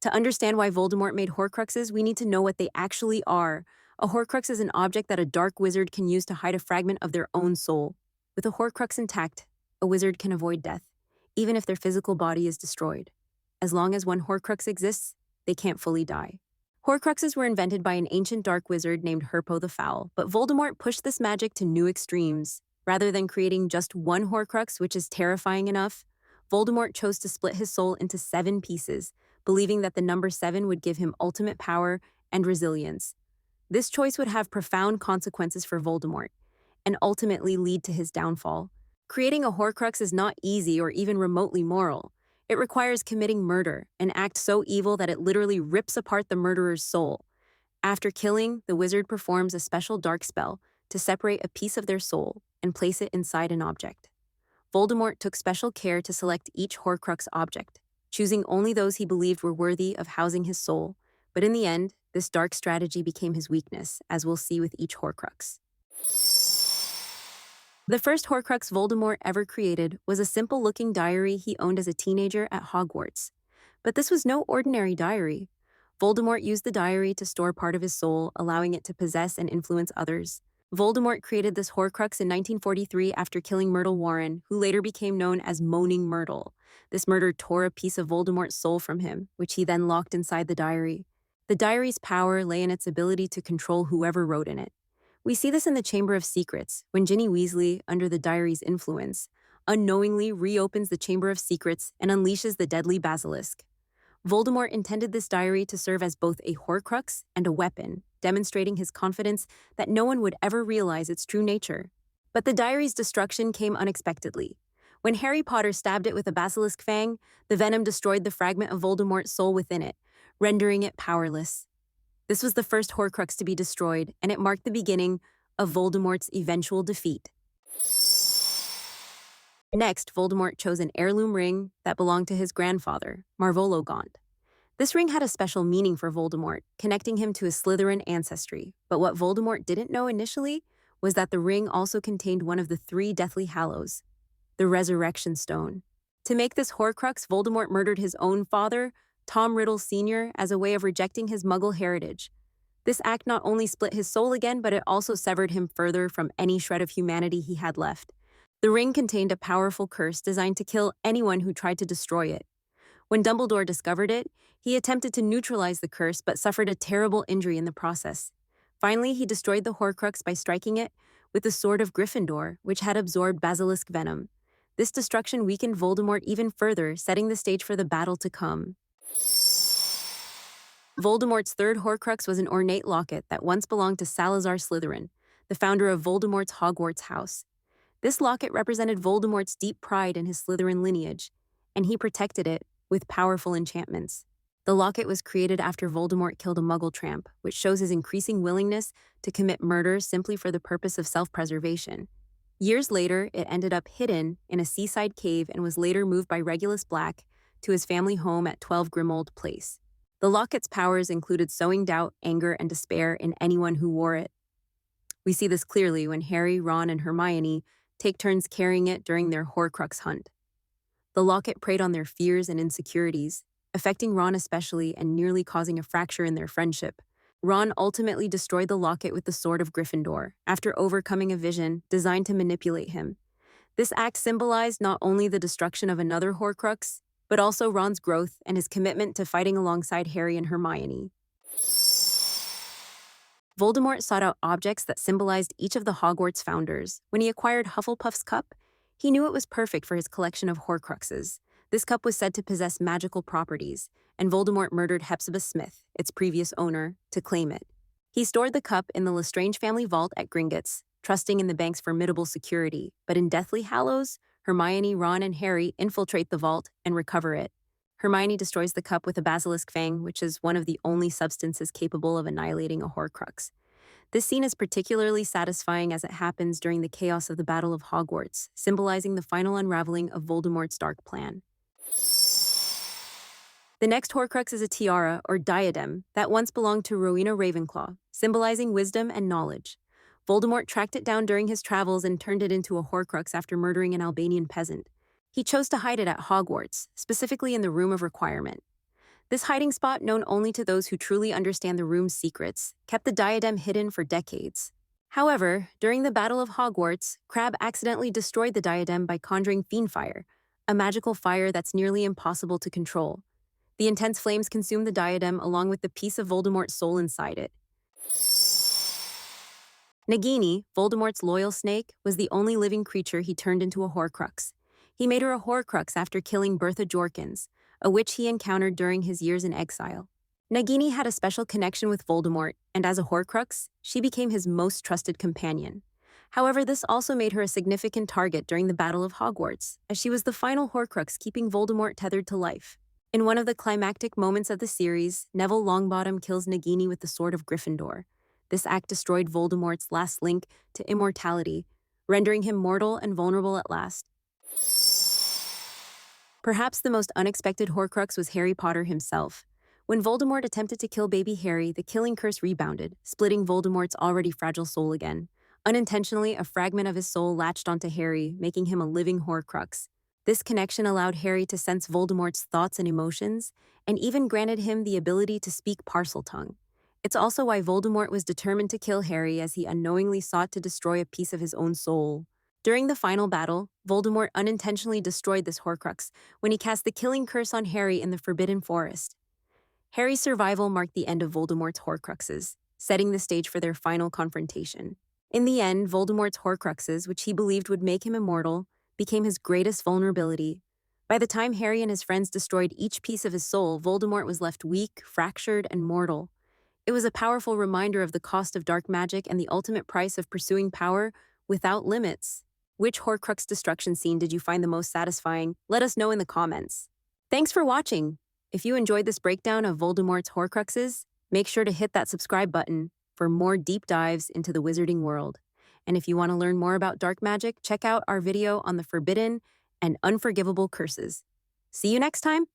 To understand why Voldemort made Horcruxes, we need to know what they actually are. A Horcrux is an object that a dark wizard can use to hide a fragment of their own soul. With a Horcrux intact, a wizard can avoid death, even if their physical body is destroyed. As long as one Horcrux exists, they can't fully die. Horcruxes were invented by an ancient dark wizard named Herpo the Foul, but Voldemort pushed this magic to new extremes. Rather than creating just one Horcrux, which is terrifying enough, Voldemort chose to split his soul into 7 pieces, believing that the number 7 would give him ultimate power and resilience. This choice would have profound consequences for Voldemort, and ultimately lead to his downfall. Creating a Horcrux is not easy or even remotely moral. It requires committing murder, an act so evil that it literally rips apart the murderer's soul. After killing, the wizard performs a special dark spell to separate a piece of their soul and place it inside an object. Voldemort took special care to select each Horcrux object, choosing only those he believed were worthy of housing his soul, but in the end, this dark strategy became his weakness, as we'll see with each Horcrux. The first Horcrux Voldemort ever created was a simple-looking diary he owned as a teenager at Hogwarts. But this was no ordinary diary. Voldemort used the diary to store part of his soul, allowing it to possess and influence others. Voldemort created this Horcrux in 1943 after killing Myrtle Warren, who later became known as Moaning Myrtle. This murder tore a piece of Voldemort's soul from him, which he then locked inside the diary. The diary's power lay in its ability to control whoever wrote in it. We see this in the Chamber of Secrets, when Ginny Weasley, under the diary's influence, unknowingly reopens the Chamber of Secrets and unleashes the deadly basilisk. Voldemort intended this diary to serve as both a Horcrux and a weapon, demonstrating his confidence that no one would ever realize its true nature. But the diary's destruction came unexpectedly. When Harry Potter stabbed it with a basilisk fang, the venom destroyed the fragment of Voldemort's soul within it, rendering it powerless. This was the first Horcrux to be destroyed, and it marked the beginning of Voldemort's eventual defeat. Next, Voldemort chose an heirloom ring that belonged to his grandfather, Marvolo Gaunt. This ring had a special meaning for Voldemort, connecting him to his Slytherin ancestry, but what Voldemort didn't know initially was that the ring also contained one of the 3 Deathly Hallows, the Resurrection Stone. To make this Horcrux, Voldemort murdered his own father, Tom Riddle Sr., as a way of rejecting his Muggle heritage. This act not only split his soul again, but it also severed him further from any shred of humanity he had left. The ring contained a powerful curse designed to kill anyone who tried to destroy it. When Dumbledore discovered it, he attempted to neutralize the curse but suffered a terrible injury in the process. Finally, he destroyed the Horcrux by striking it with the Sword of Gryffindor, which had absorbed basilisk venom. This destruction weakened Voldemort even further, setting the stage for the battle to come. Voldemort's third Horcrux was an ornate locket that once belonged to Salazar Slytherin, the founder of Voldemort's Hogwarts house. This locket represented Voldemort's deep pride in his Slytherin lineage, and he protected it with powerful enchantments. The locket was created after Voldemort killed a Muggle tramp, which shows his increasing willingness to commit murder simply for the purpose of self-preservation. Years later, it ended up hidden in a seaside cave and was later moved by Regulus Black to his family home at 12 Grimmauld Place. The locket's powers included sowing doubt, anger, and despair in anyone who wore it. We see this clearly when Harry, Ron, and Hermione take turns carrying it during their Horcrux hunt. The locket preyed on their fears and insecurities, affecting Ron especially and nearly causing a fracture in their friendship. Ron ultimately destroyed the locket with the Sword of Gryffindor, after overcoming a vision designed to manipulate him. This act symbolized not only the destruction of another Horcrux, but also Ron's growth and his commitment to fighting alongside Harry and Hermione. Voldemort sought out objects that symbolized each of the Hogwarts founders. When he acquired Hufflepuff's cup, he knew it was perfect for his collection of Horcruxes. This cup was said to possess magical properties, and Voldemort murdered Hepzibah Smith, its previous owner, to claim it. He stored the cup in the Lestrange family vault at Gringotts, trusting in the bank's formidable security, but in Deathly Hallows, Hermione, Ron, and Harry infiltrate the vault and recover it. Hermione destroys the cup with a basilisk fang, which is one of the only substances capable of annihilating a Horcrux. This scene is particularly satisfying as it happens during the chaos of the Battle of Hogwarts, symbolizing the final unraveling of Voldemort's dark plan. The next Horcrux is a tiara, or diadem, that once belonged to Rowena Ravenclaw, symbolizing wisdom and knowledge. Voldemort tracked it down during his travels and turned it into a Horcrux after murdering an Albanian peasant. He chose to hide it at Hogwarts, specifically in the Room of Requirement. This hiding spot, known only to those who truly understand the room's secrets, kept the diadem hidden for decades. However, during the Battle of Hogwarts, Crabbe accidentally destroyed the diadem by conjuring fiendfire, a magical fire that's nearly impossible to control. The intense flames consumed the diadem along with the piece of Voldemort's soul inside it. Nagini, Voldemort's loyal snake, was the only living creature he turned into a Horcrux. He made her a Horcrux after killing Bertha Jorkins, a witch he encountered during his years in exile. Nagini had a special connection with Voldemort, and as a Horcrux, she became his most trusted companion. However, this also made her a significant target during the Battle of Hogwarts, as she was the final Horcrux keeping Voldemort tethered to life. In one of the climactic moments of the series, Neville Longbottom kills Nagini with the Sword of Gryffindor. This act destroyed Voldemort's last link to immortality, rendering him mortal and vulnerable at last. Perhaps the most unexpected Horcrux was Harry Potter himself. When Voldemort attempted to kill baby Harry, the killing curse rebounded, splitting Voldemort's already fragile soul again. Unintentionally, a fragment of his soul latched onto Harry, making him a living Horcrux. This connection allowed Harry to sense Voldemort's thoughts and emotions, and even granted him the ability to speak Parseltongue. It's also why Voldemort was determined to kill Harry, as he unknowingly sought to destroy a piece of his own soul. During the final battle, Voldemort unintentionally destroyed this Horcrux when he cast the killing curse on Harry in the Forbidden Forest. Harry's survival marked the end of Voldemort's Horcruxes, setting the stage for their final confrontation. In the end, Voldemort's Horcruxes, which he believed would make him immortal, became his greatest vulnerability. By the time Harry and his friends destroyed each piece of his soul, Voldemort was left weak, fractured, and mortal. It was a powerful reminder of the cost of dark magic and the ultimate price of pursuing power without limits. Which Horcrux destruction scene did you find the most satisfying? Let us know in the comments. Thanks for watching! If you enjoyed this breakdown of Voldemort's Horcruxes, make sure to hit that subscribe button for more deep dives into the wizarding world. And if you want to learn more about dark magic, check out our video on the forbidden and unforgivable curses. See you next time!